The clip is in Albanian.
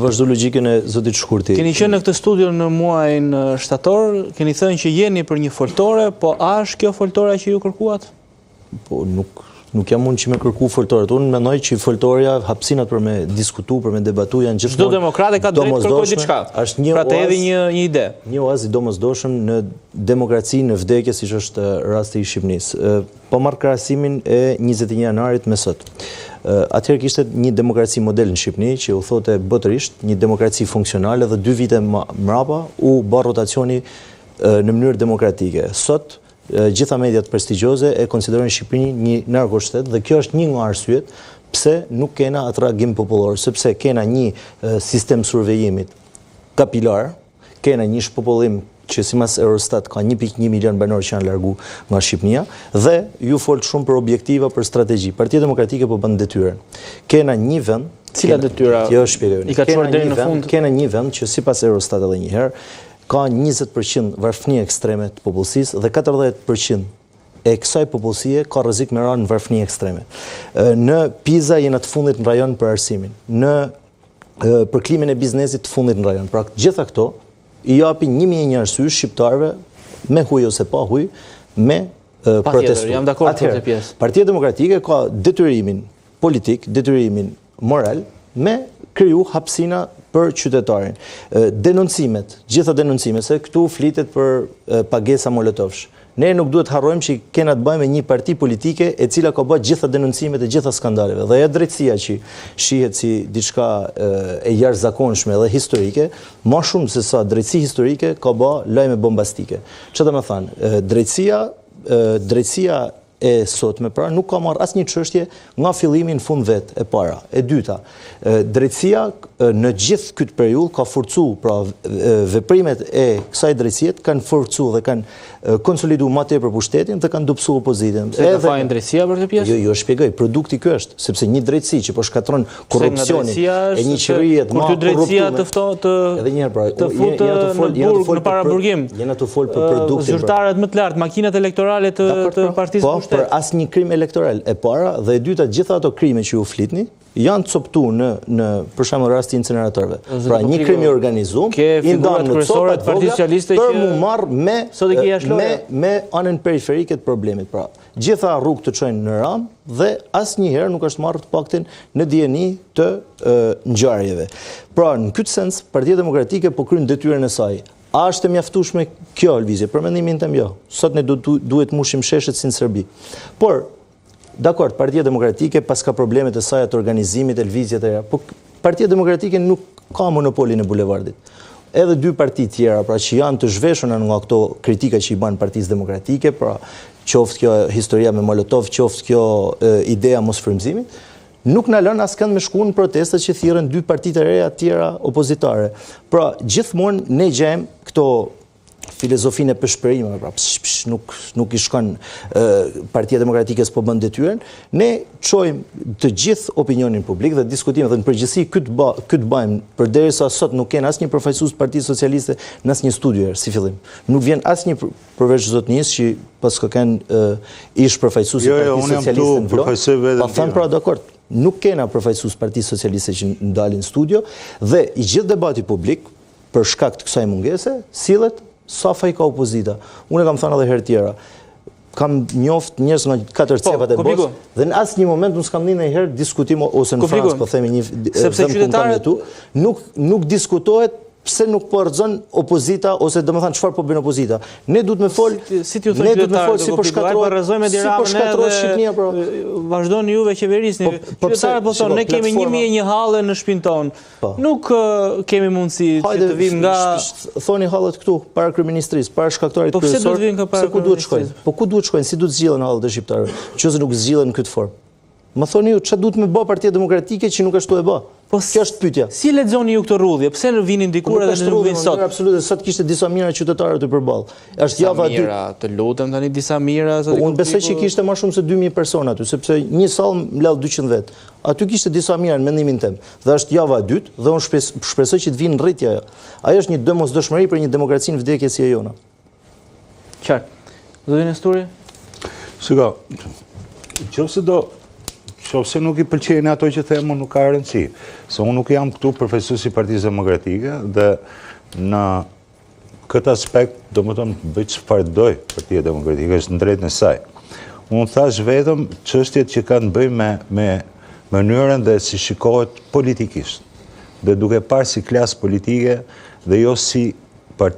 vazhdu logjikën e zotit Shkurti. Keni qenë në këtë studio në muajin shtator, keni thënë që jeni për një foltore, po a është kjo foltore që ju kërkuat? Po nuk jam mund që me kërku foltorët. Unë mendoj që foltorja, hapësinat për me diskutu, për me debatu janë gjithmonë. Çdo demokrate ka drejt të kërkojë diçka. Pra të hedhë një ide. Një oazë i domosdoshëm në demokraci, në vdekje, siç është rasti i Shqipërisë. Po marr krahasimin e 21 janarit me sot. Atëherë kishte një demokraci model në Shqipëri që u thote botërisht, një demokraci funksionale dhe 2 vite mrapa u bë rotacioni në mënyrë demokratike. Sot gjitha mediat prestigjioze e konsiderojnë Shqipërinë një narkoshtet dhe kjo është një nga arsyet pse nuk kena atë reagim popullor, sepse kena një sistem survejimit kapilar, kena një shpopullim që sipas Eurostat ka 1.1 milion banor që janë largu nga Shqipënia dhe ju folët shumë për objektiva, për strategji. Partia Demokratike po bën detyrën. Kena një vend, cila detyra? Jo shpjegoj. I ka çuar deri në fund. Kena një vend që sipas Eurostat edhe një herë ka 20% varfënie ekstreme të popullsisë dhe 40% e kësaj popullsie ka rrezik me ranë në varfënie ekstreme. Në Pisa jena të fundit në rajon për arsimin, në për klimën e biznesit të fundit në rajon. Pra gjitha këto i japin 1.100 arsye shqiptarëve me huj ose pa huj me protestu. Jam dakord me këtë pjesë. Partia Demokratike ka detyrimin politik, detyrimin moral me kriju hapësina për qytetarin. Denoncimet, gjitha denoncimet, se këtu flitet për pagesa molotovsh. Ne nuk duhet harrojmë që kena të bëjmë një parti politike e cila ka bërë gjitha denoncimet e gjitha skandaleve. Dhe ja drejtësia që shihet si diçka e jashtëzakonshme dhe historike, më shumë se sa drejtësi historike ka bërë lajme bombastike. Çfarë do të thënë? Drejtësia e sotme pra nuk ka marrë asnjë çështje nga fillimi në fund vet e para. E dyta, drejtësia në gjithë këtë periudhë ka forcuar, pra veprimet e kësaj drejtësie kanë forcuar dhe kanë konsoliduar më tepër pushtetin dhe kanë dobësuar opozitën. Edhe fajin drejtësia për këtë pjesë? Jo, shpjegoj, produkti ky është, sepse një drejtësi që po shkatron korrupsionin e një qeverie të kur drejtësia të ftohtë edhe një herë pra, të futë në para burgim. Jena të fol për produktin. Zyrtarët më të lartë, makinat elektorale të partisë pushtet. Për asnjë krim elektoral e para dhe e dyta gjitha ato krime që ju flitni janë coptu në për shembull rasti i incineratorëve. Pra një krim i organizuar i ndan në copa të Partisë Socialiste për mu marr me anën periferike të problemit. Pra gjitha rrugët të çojnë në Ram dhe asnjëherë nuk është marrë të paktën në dieni të ngjarjeve. Pra në këtë sens Partia Demokratike po kryen detyrën e saj. A është e mjaftueshme kjo lëvizje? Për mendimin tim jo. Sot ne duhet mushim sheshet si në Serbi. Por dakord, Partia Demokratike pas ka problemet e saj të organizimit e lëvizjet e reja, po Partia Demokratike nuk ka monopolin e bulevardit. Edhe 2 parti tjera, pra që janë të zhveshura nga këto kritika që i bën Partisë Demokratike, pra qoftë kjo historia me Molotov, qoftë kjo ideja mos frymëzimit, nuk na lën askënd me shku në protestat që thirrën 2 partitë e reja tjera opozitare. Pra gjithmonë ne gjejmë këto filozofinë e peshpërimeve, pra nuk i shkon Partia Demokratike s'po bën detyrën, ne çojmë të gjithë opinionin publik dhe diskutime dhe në përgjithësi këtë bëjmë përderisa sot nuk ken asnjë përfaqësues të Partisë Socialiste në asnjë studio si fillim. Nuk vjen asnjë përveç zotnisë që pas ka kanë ish përfaqësues të Partisë Socialiste në Vlorë. Pa thënë pra dakord. Nuk kena përfaqësues Partisë Socialiste që ndalin studio dhe i gjithë debati publik për shkak të kësaj mungese sillet sa faj ka opozita. Unë kam thënë edhe herë tjera. Kam njoft njerëz nga 4 cepat e botës dhe në asnjë moment nuk s'kam ndonjë herë diskutim ose në Francë po themi një sepse qytetarët nuk diskutohet pse nuk po rrezon opozita ose domethënë çfarë po bën opozita. Ne duhet me fol si ti u thon qytetarët si po rrezojmë Tiranën edhe vazhdoni juve qeverisni. Qytetarët po thonë ne kemi 1001 halle në shtëpinë tonë. Nuk kemi mundësi që të vim nga thoni hallet këtu para kryeministrisë, para shkaktarit kryesor. Se ku duhet shkojnë? Po ku duhet shkojnë? Si duhet zgjidhen hallet e shqiptarëve? Nëse nuk zgjidhen në këtë formë. Më thoni ju, çfarë duhet me bë Partia Demokratike që nuk ashtu e bë? Kjo është pyetja. Si lexoni ju këtë rrudhje? Pse në vinin dikur edhe nuk vin sot? Absolutisht, sot kishte disa mira qytetarë të përballë. Është java e dytë. Të lutem tani disa mira zoti. Unë besoj që kishte më shumë se 2000 persona aty, sepse një sallë mbledh 200 vet. Aty kishte disa mira në mendimin tim. Dhe është java e dytë dhe unë shpresoj që të vinë rritja ajo. Ajo është një domosdoshmëri për një demokraci në vdekje si e jona. Qartë. Zoti Nesturi? Shiko, nëse do qofse nuk i pëlqejnë ato që them, nuk ka rëndësi. Se unë nuk jam këtu përfaqësues i Partisë Demokratike dhe në këtë aspekt do më tonë bëj çfarë doj Partia Demokratike, është në drejtën e saj. Unë thash vetëm çështjet që kanë bëjnë me mënyrën dhe si shikohet politikisht, dhe duke parë si klasë politike dhe jo si